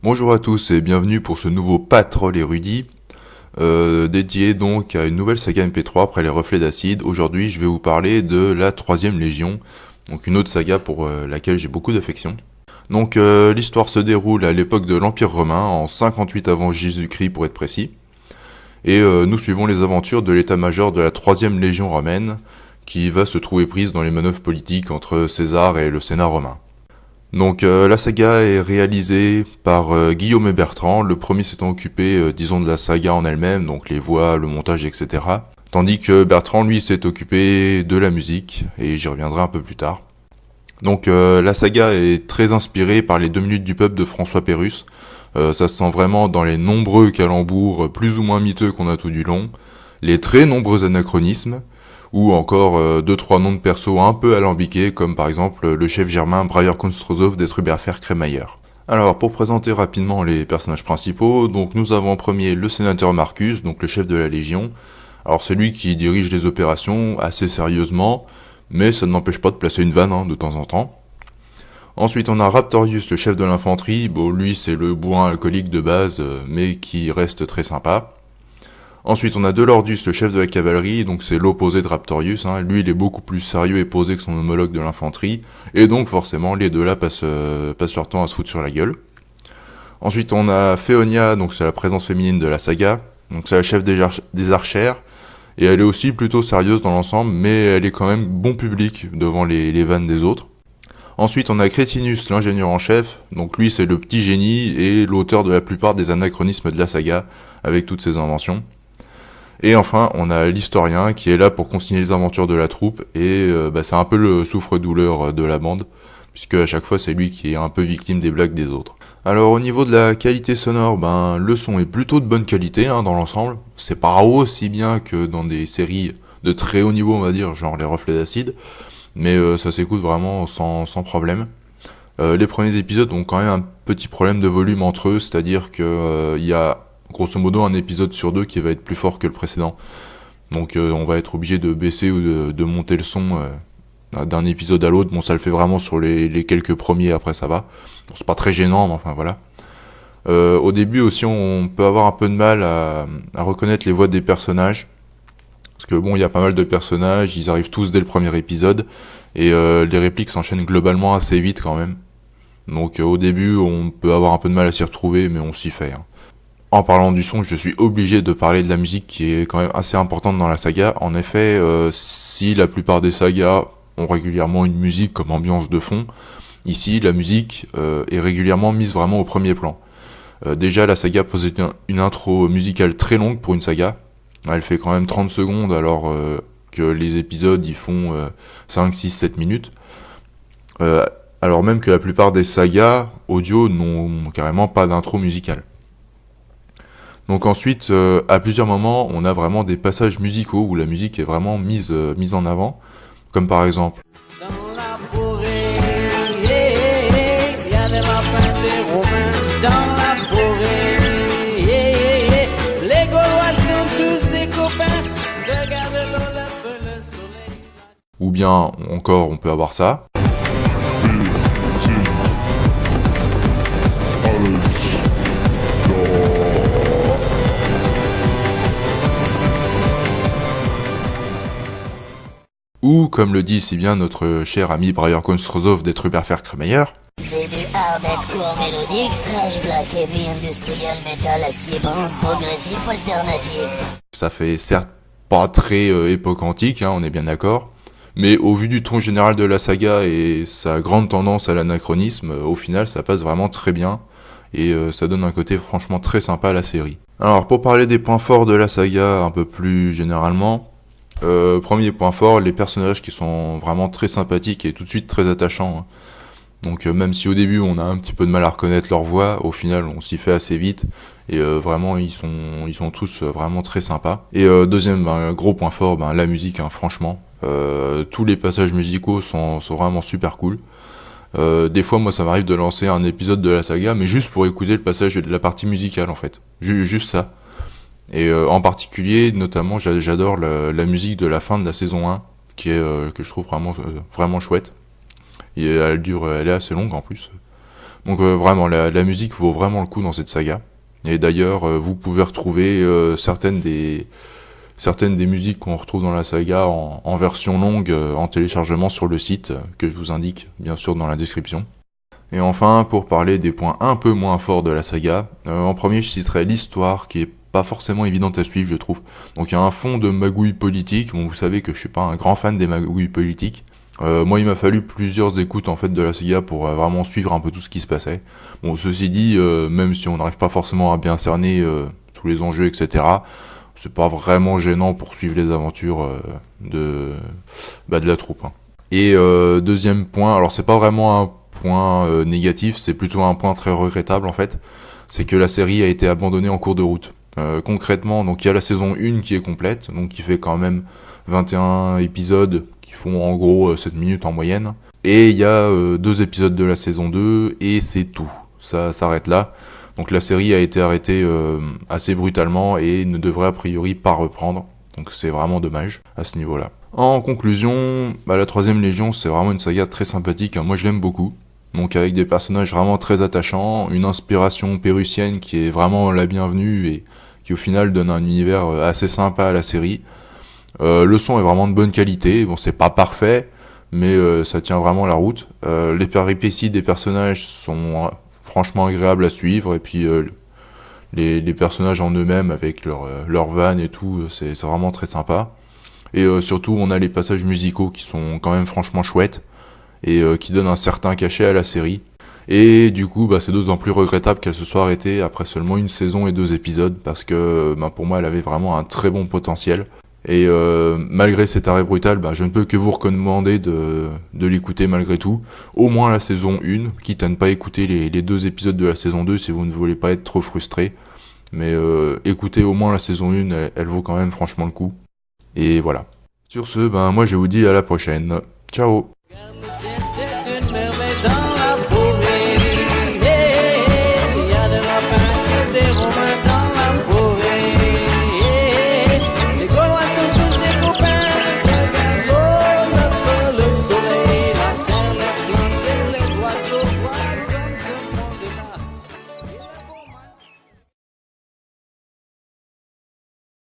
Bonjour à tous et bienvenue pour ce nouveau Patrol érudit, dédié donc à une nouvelle saga MP3 après les reflets d'acide. Aujourd'hui je vais vous parler de la 3ème Légion, donc une autre saga pour laquelle j'ai beaucoup d'affection. Donc l'histoire se déroule à l'époque de l'Empire romain, en 58 avant Jésus-Christ pour être précis, et nous suivons les aventures de l'état-major de la 3ème Légion romaine, qui va se trouver prise dans les manœuvres politiques entre César et le Sénat romain. Donc la saga est réalisée par Guillaume et Bertrand, le premier s'étant occupé disons de la saga en elle-même, donc les voix, le montage, etc. Tandis que Bertrand lui s'est occupé de la musique, et j'y reviendrai un peu plus tard. Donc la saga est très inspirée par les 2 minutes du peuple de François Pérusse, ça se sent vraiment dans les nombreux calembours plus ou moins miteux qu'on a tout du long, les très nombreux anachronismes, ou encore 2-3 noms de persos un peu alambiqués, comme par exemple le chef germain Braillard Konstrozov d'Etruberfer Crémaillère. Alors, pour présenter rapidement les personnages principaux, donc nous avons en premier le sénateur Marcus, donc le chef de la Légion. Alors c'est lui qui dirige les opérations assez sérieusement, mais ça ne m'empêche pas de placer une vanne de temps en temps. Ensuite on a Raptorius, le chef de l'infanterie, bon lui c'est le bourrin alcoolique de base, mais qui reste très sympa. Ensuite, on a Delordus, le chef de la cavalerie, donc c'est l'opposé de Raptorius. Lui, il est beaucoup plus sérieux et posé que son homologue de l'infanterie, et donc forcément, les deux là passent leur temps à se foutre sur la gueule. Ensuite, on a Féonia, donc c'est la présence féminine de la saga, donc c'est la chef des archères, et elle est aussi plutôt sérieuse dans l'ensemble, mais elle est quand même bon public devant les vannes des autres. Ensuite, on a Crétinus, l'ingénieur en chef, donc lui, c'est le petit génie et l'auteur de la plupart des anachronismes de la saga, avec toutes ses inventions. Et enfin, on a l'historien qui est là pour consigner les aventures de la troupe, et c'est un peu le souffre-douleur de la bande, puisque à chaque fois c'est lui qui est un peu victime des blagues des autres. Alors au niveau de la qualité sonore, le son est plutôt de bonne qualité dans l'ensemble, c'est pas aussi bien que dans des séries de très haut niveau on va dire, genre les reflets d'acide, mais ça s'écoute vraiment sans problème. Les premiers épisodes ont quand même un petit problème de volume entre eux, c'est-à-dire que il y a grosso modo un épisode sur 2 qui va être plus fort que le précédent. Donc on va être obligé de baisser ou de monter le son d'un épisode à l'autre. Bon, ça le fait vraiment sur les quelques premiers, après ça va. Bon, c'est pas très gênant, mais enfin voilà. Au début aussi, on peut avoir un peu de mal à reconnaître les voix des personnages. Parce que bon, il y a pas mal de personnages, ils arrivent tous dès le premier épisode, et les répliques s'enchaînent globalement assez vite quand même. Donc au début, on peut avoir un peu de mal à s'y retrouver, mais on s'y fait. En parlant du son, je suis obligé de parler de la musique qui est quand même assez importante dans la saga. En effet, si la plupart des sagas ont régulièrement une musique comme ambiance de fond, ici la musique est régulièrement mise vraiment au premier plan. Déjà la saga possède une intro musicale très longue pour une saga. Elle fait quand même 30 secondes alors que les épisodes ils font 5, 6, 7 minutes. Alors même que la plupart des sagas audio n'ont carrément pas d'intro musicale. Donc ensuite, à plusieurs moments, on a vraiment des passages musicaux où la musique est vraiment mise en avant, comme par exemple. Dans la forêt, y a des lapins, des romains dans la forêt, les Gaulois sont tous des copains, regardez-le le soleil. Ou bien encore, on peut avoir ça. Ou, comme le dit si bien notre cher ami Braillard Konstrozov d'Etruberfer Crémaillère. C'est du hard hardcore mélodique, trash black, heavy industrial, metal, acier, bronze, progressif, alternatif. Ça fait certes pas très époque antique, on est bien d'accord, mais au vu du ton général de la saga et sa grande tendance à l'anachronisme, au final ça passe vraiment très bien, et ça donne un côté franchement très sympa à la série. Alors pour parler des points forts de la saga un peu plus généralement, premier point fort, les personnages qui sont vraiment très sympathiques et tout de suite très attachants. Donc même si au début on a un petit peu de mal à reconnaître leur voix, au final on s'y fait assez vite et vraiment ils sont tous vraiment très sympas. Et deuxième gros point fort, la musique, franchement. Tous les passages musicaux sont vraiment super cool. Des fois moi ça m'arrive de lancer un épisode de la saga mais juste pour écouter le passage de la partie musicale en fait. Juste ça. Et en particulier, notamment, j'adore la musique de la fin de la saison 1, qui est que je trouve vraiment chouette. Et elle est assez longue en plus. Donc vraiment, la musique vaut vraiment le coup dans cette saga. Et d'ailleurs, vous pouvez retrouver certaines des musiques qu'on retrouve dans la saga en version longue en téléchargement sur le site, que je vous indique bien sûr dans la description. Et enfin, pour parler des points un peu moins forts de la saga, en premier je citerai l'histoire qui est pas forcément évidente à suivre, je trouve. Donc il y a un fond de magouille politique. Bon, vous savez que je suis pas un grand fan des magouilles politiques. Moi, il m'a fallu plusieurs écoutes en fait de la saga pour vraiment suivre un peu tout ce qui se passait. Bon, ceci dit, même si on n'arrive pas forcément à bien cerner tous les enjeux, etc., c'est pas vraiment gênant pour suivre les aventures de la troupe, hein. Et deuxième point, alors c'est pas vraiment un point négatif, c'est plutôt un point très regrettable en fait, c'est que la série a été abandonnée en cours de route. Concrètement, donc il y a la saison 1 qui est complète, donc qui fait quand même 21 épisodes qui font en gros 7 minutes en moyenne. Et il y a 2 épisodes de la saison 2 et c'est tout. Ça s'arrête là. Donc la série a été arrêtée assez brutalement et ne devrait a priori pas reprendre. Donc c'est vraiment dommage à ce niveau-là. En conclusion, la troisième Légion c'est vraiment une saga très sympathique, hein. Moi je l'aime beaucoup. Donc avec des personnages vraiment très attachants, une inspiration pérussienne qui est vraiment la bienvenue et qui au final donne un univers assez sympa à la série. Le son est vraiment de bonne qualité, bon c'est pas parfait, mais ça tient vraiment la route. Les péripéties des personnages sont franchement agréables à suivre, et puis les personnages en eux-mêmes avec leur vannes et tout, c'est vraiment très sympa. Et surtout on a les passages musicaux qui sont quand même franchement chouettes, et qui donnent un certain cachet à la série. Et du coup, c'est d'autant plus regrettable qu'elle se soit arrêtée après seulement une saison et 2 épisodes, parce que pour moi elle avait vraiment un très bon potentiel. Et malgré cet arrêt brutal, je ne peux que vous recommander de l'écouter malgré tout. Au moins la saison 1, quitte à ne pas écouter les 2 épisodes de la saison 2 si vous ne voulez pas être trop frustré. Mais écoutez au moins la saison 1, elle vaut quand même franchement le coup. Et voilà. Sur ce, moi je vous dis à la prochaine. Ciao.